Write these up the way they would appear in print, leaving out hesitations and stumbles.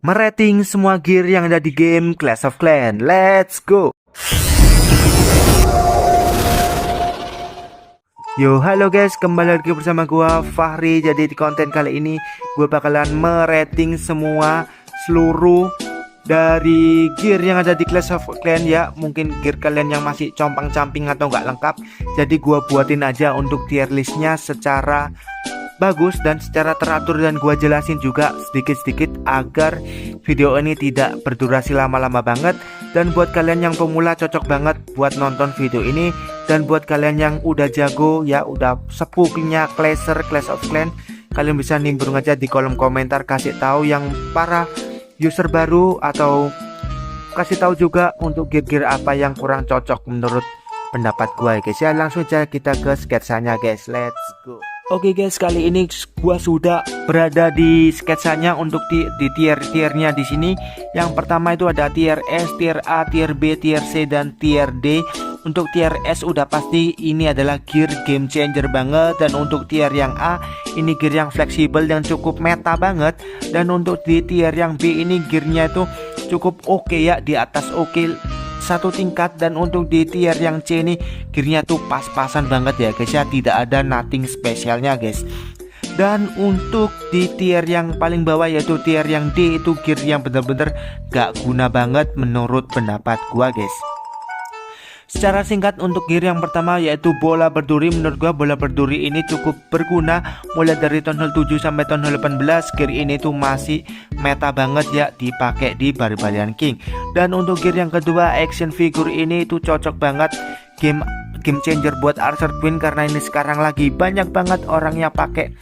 merating semua gear yang ada di game Clash of Clans. Let's go. Yo, halo guys, kembali lagi bersama gua Fahri. Jadi di konten kali ini gua bakalan merating semua seluruh dari gear yang ada di Clash of Clans ya. Mungkin gear kalian yang masih compang-camping atau nggak lengkap, jadi gua buatin aja untuk tier listnya secara bagus dan secara teratur, dan gua jelasin juga sedikit-sedikit agar video ini tidak berdurasi lama-lama banget. Dan buat kalian yang pemula cocok banget buat nonton video ini, dan buat kalian yang udah jago ya, udah sepuhnya Clash of Clans, kalian bisa nimbrung aja di kolom komentar, kasih tahu yang para user baru, atau kasih tahu juga untuk gear-gear apa yang kurang cocok menurut pendapat gua ya guys ya. Langsung aja kita ke sketsanya guys, let's go. Oke guys, kali ini gua sudah berada di sketsanya untuk di tier-tiernya di sini. Yang pertama itu ada tier S, tier A, tier B, tier C, dan tier D. Untuk tier S udah pasti ini adalah gear game changer banget, dan untuk tier yang A ini gear yang fleksibel yang cukup meta banget, dan untuk di tier yang B ini gearnya itu cukup oke ya, di atas oke satu tingkat. Dan untuk di tier yang C ini gearnya tuh pas-pasan banget ya guys ya, tidak ada nothing spesialnya guys. Dan untuk di tier yang paling bawah yaitu tier yang D, itu gear yang bener-bener gak guna banget menurut pendapat gua guys. Secara singkat untuk gear yang pertama yaitu bola berduri. Menurut gua bola berduri ini cukup berguna mulai dari tahun 7 sampai tahun 18. Gear ini tuh masih meta banget ya dipakai di Barbarian King. Dan untuk gear yang kedua, action figure ini tuh cocok banget, game changer buat Archer Queen, karena ini sekarang lagi banyak banget orang yang pakai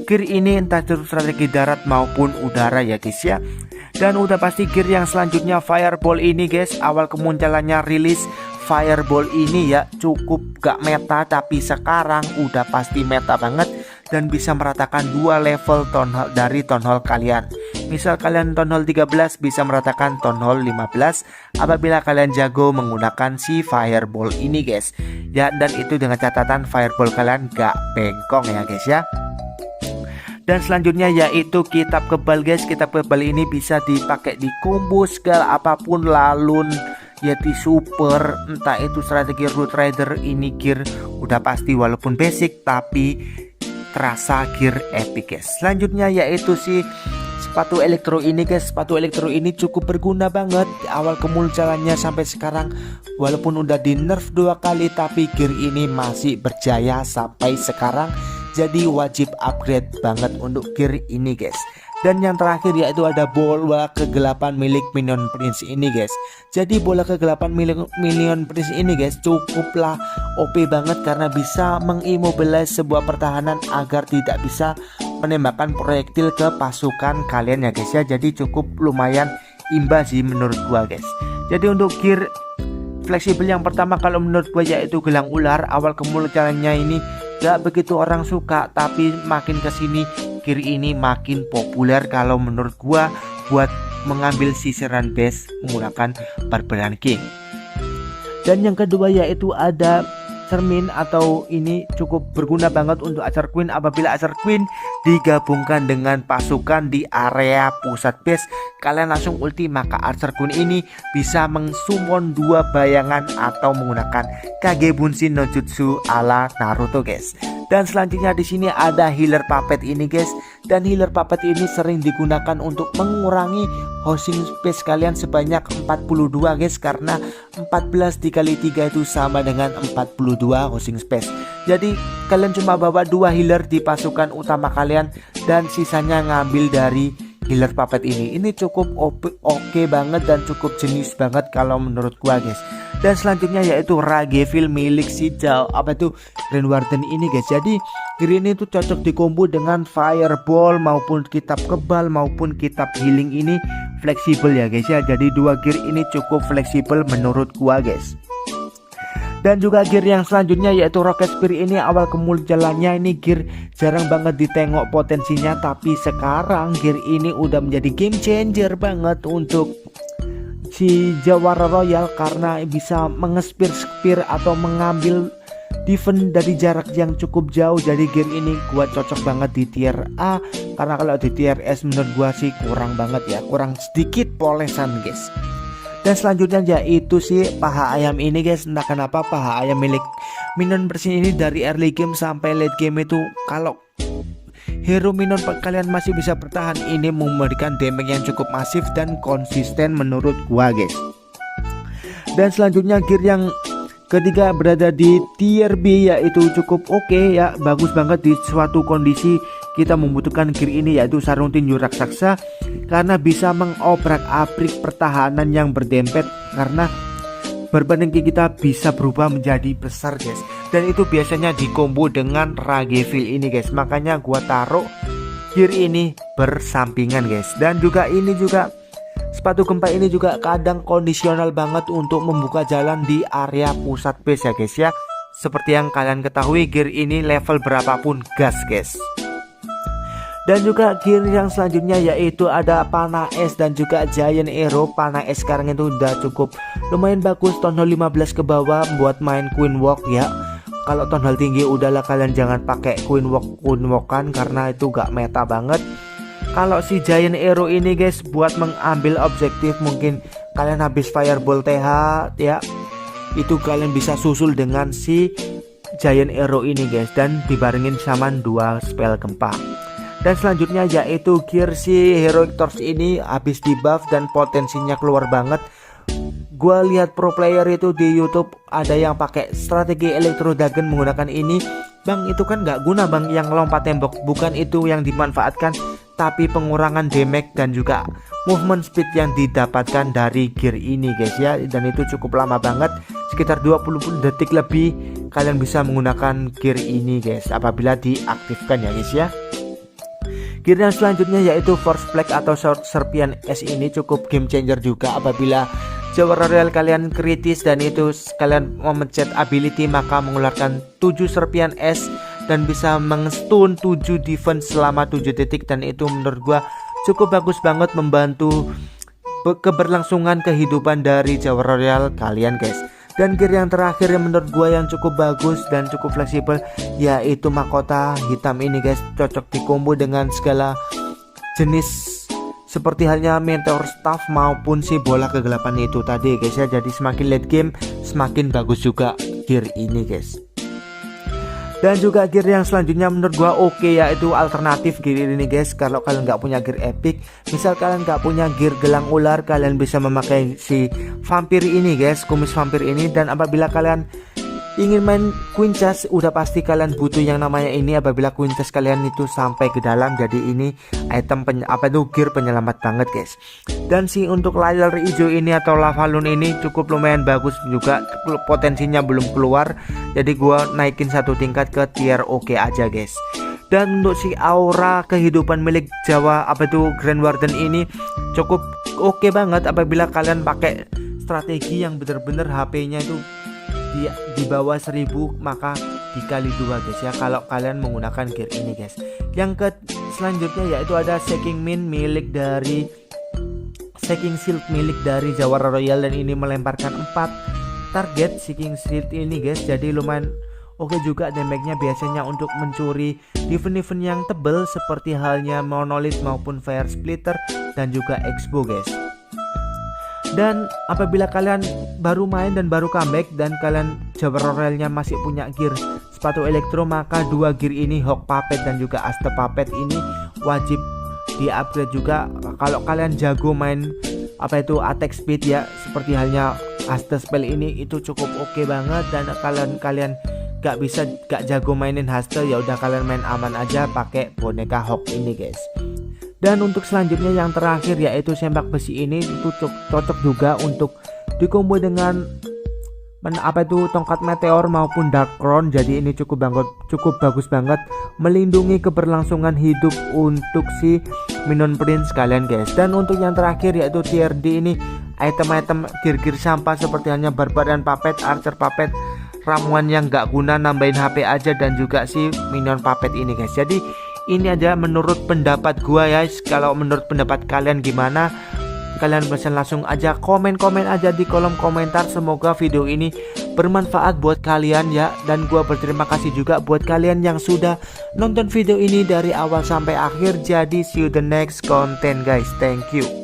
gear ini, entah itu strategi darat maupun udara ya guys ya. Dan udah pasti gear yang selanjutnya Fireball ini guys. Awal kemunculannya rilis Fireball ini ya cukup gak meta, tapi sekarang udah pasti meta banget dan bisa meratakan dua level town hall dari town hall kalian. Misal kalian town hall 13 bisa meratakan town hall 15 apabila kalian jago menggunakan si Fireball ini guys ya. Dan itu dengan catatan Fireball kalian gak bengkong ya guys ya. Dan selanjutnya yaitu kitab kebal guys. Kitab kebal ini bisa dipakai di combo segala apapun, lalun, Yeti super, entah itu strategi Root Rider. Ini gear udah pasti walaupun basic tapi terasa gear epic guys. Selanjutnya yaitu si sepatu elektro ini guys. Sepatu elektro ini cukup berguna banget di awal kemunculannya sampai sekarang. Walaupun udah di nerf 2 kali, tapi gear ini masih berjaya sampai sekarang. Jadi wajib upgrade banget untuk gear ini guys. Dan yang terakhir yaitu ada bola kegelapan milik Minion Prince ini guys. Jadi bola kegelapan milik Minion Prince ini guys cukuplah OP banget, karena bisa mengimmobilize sebuah pertahanan agar tidak bisa menembakkan proyektil ke pasukan kalian ya guys ya. Jadi cukup lumayan imbas sih menurut gua guys. Jadi untuk gear fleksibel yang pertama kalau menurut gua yaitu gelang ular. Awal kemunculannya ini gak begitu orang suka, tapi makin kesini gear ini makin populer kalau menurut gua buat mengambil sisiran base menggunakan Barbarian King. Dan yang kedua yaitu ada cermin, atau ini cukup berguna banget untuk Archer Queen. Apabila Archer Queen digabungkan dengan pasukan di area pusat base, kalian langsung ulti, maka Archer Queen ini bisa mengsummon 2 bayangan atau menggunakan Kage Bunshin no Jutsu ala Naruto guys. Dan selanjutnya di sini ada healer puppet ini guys. Dan healer puppet ini sering digunakan untuk mengurangi housing space kalian sebanyak 42 guys, karena 14 dikali 3 itu sama dengan 42 housing space. Jadi kalian cuma bawa 2 healer di pasukan utama kalian dan sisanya ngambil dari healer puppet ini. Ini cukup oke banget dan cukup jenis banget kalau menurut gua guys. Dan selanjutnya yaitu Ragevil milik si apa itu Grand Warden ini guys. Jadi gear ini tuh cocok dikombo dengan Fireball maupun kitab kebal maupun kitab healing. Ini fleksibel ya guys ya. Jadi 2 gear ini cukup fleksibel menurut gua guys. Dan juga gear yang selanjutnya yaitu Rocket Spear ini. Awal kemunculannya ini gear jarang banget ditengok potensinya, tapi sekarang gear ini udah menjadi game changer banget untuk si Jawara Royal, karena bisa mengespir atau mengambil defense dari jarak yang cukup jauh. Jadi gear ini gua cocok banget di tier A, karena kalau di tier S menurut gua sih kurang banget ya, kurang sedikit polesan guys. Dan selanjutnya yaitu si paha ayam ini guys. Entah kenapa paha ayam milik minion bersih ini dari early game sampai late game itu, kalau hero minion kalian masih bisa bertahan, ini memberikan damage yang cukup masif dan konsisten menurut gua guys. Dan selanjutnya gear yang ketiga berada di tier B, yaitu cukup oke ya, bagus banget di suatu kondisi kita membutuhkan gear ini, yaitu sarung tinju raksasa, karena bisa mengobrak-abrik pertahanan yang berdempet, karena beban kita bisa berubah menjadi besar guys. Dan itu biasanya dikombo dengan Ragevil ini guys, makanya gua taruh gear ini bersampingan guys. Dan juga ini juga sepatu gempa ini juga kadang kondisional banget untuk membuka jalan di area pusat base ya guys ya. Seperti yang kalian ketahui, gear ini level berapapun gas guys. Dan juga gear yang selanjutnya yaitu ada Panah Es dan juga Giant Arrow. Panah Es sekarang itu udah cukup lumayan bagus, town hall 15 ke bawah buat main Queen Walk ya. Kalau town hall tinggi udahlah, kalian jangan pakai Queen Walkan karena itu gak meta banget. Kalau si Giant Arrow ini guys buat mengambil objektif, mungkin kalian habis Fireball TH ya, itu kalian bisa susul dengan si Giant Arrow ini guys, dan dibarengin sama 2 spell gempa. Dan selanjutnya yaitu gear si Heroic Torch ini habis di buff dan potensinya keluar banget. Gua lihat pro player itu di YouTube ada yang pakai strategi Electro Dragon menggunakan ini. Bang, itu kan nggak guna bang, yang lompat tembok bukan itu yang dimanfaatkan, tapi pengurangan damage dan juga movement speed yang didapatkan dari gear ini guys ya. Dan itu cukup lama banget, sekitar 20 detik lebih kalian bisa menggunakan gear ini guys apabila diaktifkan ya guys ya. Gear yang selanjutnya yaitu Force Plague atau Serpian Es, ini cukup game changer juga apabila Jawa Royal kalian kritis dan itu kalian memencet ability, maka mengeluarkan 7 Serpian Es dan bisa mengstun 7 defense selama 7 detik. Dan itu menurut gua cukup bagus banget membantu keberlangsungan kehidupan dari Jawa Royal kalian guys. Dan gear yang terakhir yang menurut gua yang cukup bagus dan cukup fleksibel yaitu mahkota hitam ini guys, cocok dikombo dengan segala jenis seperti halnya Meteor Staff maupun si bola kegelapan itu tadi guys ya. Jadi semakin late game semakin bagus juga gear ini guys. Dan juga gear yang selanjutnya menurut gua oke, yaitu alternatif gear ini guys. Kalau kalian nggak punya gear epic, misal kalian nggak punya gear gelang ular, kalian bisa memakai si vampir ini guys, kumis vampir ini. Dan apabila kalian ingin main Queen Chest, udah pasti kalian butuh yang namanya ini apabila Queen Chest kalian itu sampai ke dalam. Jadi ini item gear penyelamat banget guys. Dan si untuk layar hijau ini atau Lavalon ini cukup lumayan bagus juga, potensinya belum keluar, jadi gua naikin 1 tingkat ke tier oke aja guys. Dan untuk si aura kehidupan milik Jawa Grand Warden ini cukup oke banget apabila kalian pakai strategi yang bener-bener HP-nya itu di bawah 1000, maka dikali 2 guys ya kalau kalian menggunakan gear ini guys. Yang selanjutnya yaitu ada Shaking Shield milik dari Jawa Royal, dan ini melemparkan 4 target Shaking Shield ini guys. Jadi lumayan oke juga damage-nya biasanya untuk mencuri defense yang tebel seperti halnya Monolith maupun Fire Splitter dan juga Expo guys. Dan apabila kalian baru main dan baru comeback dan kalian Jawa Royalnya masih punya gear sepatu elektro, maka 2 gear ini, Hawk Puppet dan juga Aste Puppet ini wajib di upgrade juga. Kalau kalian jago main attack speed ya, seperti halnya Aste Spell ini, itu cukup oke banget. Dan kalian gak jago mainin Haste, ya udah kalian main aman aja pakai boneka Hawk ini guys. Dan untuk selanjutnya yang terakhir yaitu Sempak Besi ini, itu cocok juga untuk dikombo dengan tongkat meteor maupun Dark Crown. Jadi ini cukup bagus banget melindungi keberlangsungan hidup untuk si Minion Prince kalian guys. Dan untuk yang terakhir yaitu tier D ini, item-item gear sampah seperti hanya Barbar dan Puppet, Archer Puppet, ramuan yang gak guna nambahin HP aja, dan juga si Minion Puppet ini guys. Jadi ini aja menurut pendapat gua ya. Kalau menurut pendapat kalian gimana? kalian bisa langsung aja komen-komen aja di kolom komentar. Semoga video ini bermanfaat buat kalian ya. Dan gua berterima kasih juga buat kalian yang sudah nonton video ini dari awal sampai akhir. Jadi see you the next content guys. Thank you.